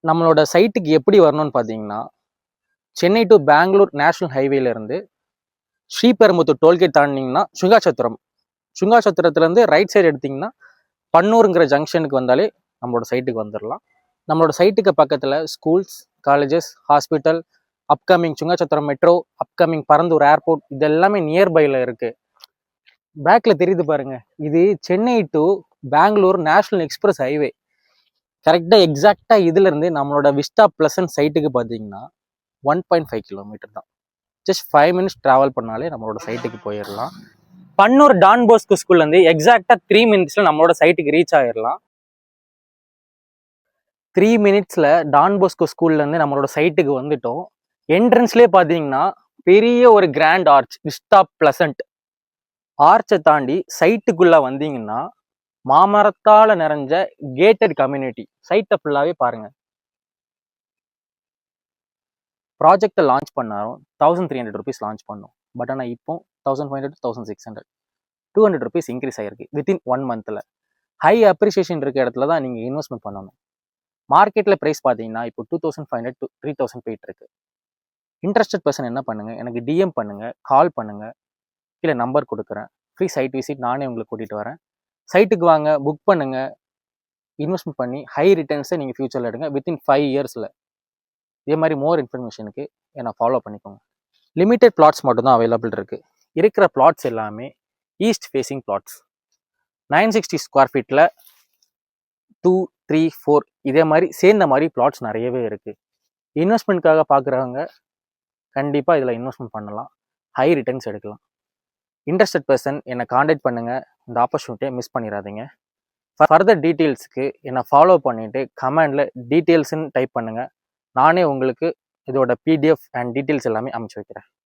நம்மளோட சைட்டுக்கு எப்படி வரணும்னு பார்த்தீங்கன்னா, சென்னை டு பெங்களூர் நேஷனல் ஹைவேல இருந்து ஸ்ரீபெரும்புத்தூர் டோல்கேட் தாண்டினீங்கன்னா சுங்காசத்திரம். சுங்காசத்திரத்துலேருந்து ரைட் சைடு எடுத்தீங்கன்னா பன்னூருங்கிற ஜங்ஷனுக்கு வந்தாலே நம்மளோட சைட்டுக்கு வந்துடலாம். நம்மளோட சைட்டுக்கு பக்கத்தில் schools, colleges, hospital, upcoming Sungachathiram metro, upcoming Parandur airport இது எல்லாமே நியர்பையில் இருக்குது. பேக்கில் தெரியுது பாருங்க, இது Chennai to Bangalore national express highway. கரெக்டாக எக்ஸாக்டாக இதுலேருந்து நம்மளோட விஸ்டா பிளசன்ட் சைட்டுக்கு பார்த்தீங்கன்னா 1.5 கிலோமீட்டர் தான். ஜஸ்ட் 5 மினிட்ஸ் ட்ராவல் பண்ணாலே நம்மளோட சைட்டுக்கு போயிடலாம். பன்னூர் டான் போஸ்கோ ஸ்கூல்லேருந்து எக்ஸாக்டாக 3 மினிட்ஸில் நம்மளோட சைட்டுக்கு ரீச் ஆகிடலாம். 3 மினிட்ஸில் டான் போஸ்கோ ஸ்கூல்லேருந்து நம்மளோட சைட்டுக்கு வந்துட்டோம். என்ட்ரன்ஸ்லேயே பார்த்தீங்கன்னா பெரிய ஒரு கிராண்ட் ஆர்ச் விஸ்டா பிளசன்ட். ஆர்ச்சை தாண்டி சைட்டுக்குள்ளே வந்தீங்கன்னா மாமரத்தால் நிறைஞ்ச கேட்டட் கம்யூனிட்டி. சைட்டை ஃபுல்லாகவே பாருங்கள். ப்ராஜெக்டை லான்ச் பண்ணாலும் 1300 ருபீஸ் லான்ச் பண்ணோம். பட் ஆனால் இப்போ 1500 to 1600 200 ருபீஸ் இன்க்ரீஸ் ஆகிருக்கு வித்தின் 1 மந்தில். ஹை அப்ரிசியேஷன் இருக்க இடத்துல தான் நீங்கள் இன்வெஸ்ட்மெண்ட் பண்ணணும். மார்க்கெட்டில் ப்ரைஸ் பார்த்தீங்கன்னா இப்போ 2500 to 3000 போயிட்டு இருக்கு. இன்ட்ரெஸ்டட் பர்சன் என்ன பண்ணுங்கள், எனக்கு டிஎம் பண்ணுங்கள், கால் பண்ணுங்கள், கீழே நம்பர் கொடுக்குறேன். ஃப்ரீ சைட் விசிட் நானே உங்களுக்கு கூட்டிகிட்டு வரேன். சைட்டுக்கு வாங்க, புக் பண்ணுங்கள், இன்வெஸ்ட்மெண்ட் பண்ணி ஹை ரிட்டர்ன்ஸை நீங்கள் ஃபியூச்சரில் எடுங்க வித்தின் 5 இயர்ஸில். இதே மாதிரி மோர் இன்ஃபர்மேஷனுக்கு என்னை ஃபாலோ பண்ணிக்கோங்க. லிமிட்டட் பிளாட்ஸ் மட்டும்தான் அவைலபிள் இருக்குது. இருக்கிற பிளாட்ஸ் எல்லாமே ஈஸ்ட் ஃபேஸிங் பிளாட்ஸ். 960 ஸ்கொயர் ஃபீட்டில் 2, 3, 4 இதே மாதிரி சேர்ந்த மாதிரி பிளாட்ஸ் நிறையவே இருக்குது. இன்வெஸ்ட்மெண்ட்காக பார்க்குறவங்க கண்டிப்பாக இதில் இன்வெஸ்ட்மெண்ட் பண்ணலாம், ஹை ரிட்டர்ன்ஸ் எடுக்கலாம். இன்ட்ரெஸ்டட் பர்சன் என்னை காண்டாக்ட் பண்ணுங்கள், இந்த ஆப்பர்ச்சுனிட்டியை மிஸ் பண்ணிடாதீங்க. ஃபர்தர் டீட்டெயில்ஸுக்கு என்னை ஃபாலோ பண்ணிவிட்டு கமெண்டில் டீட்டெயில்ஸ்ன்னு டைப் பண்ணுங்கள். நானே உங்களுக்கு இதோட பிடிஎஃப் அண்ட் டீட்டெயில்ஸ் எல்லாமே அனுப்பிச்சி வைக்கிறேன்.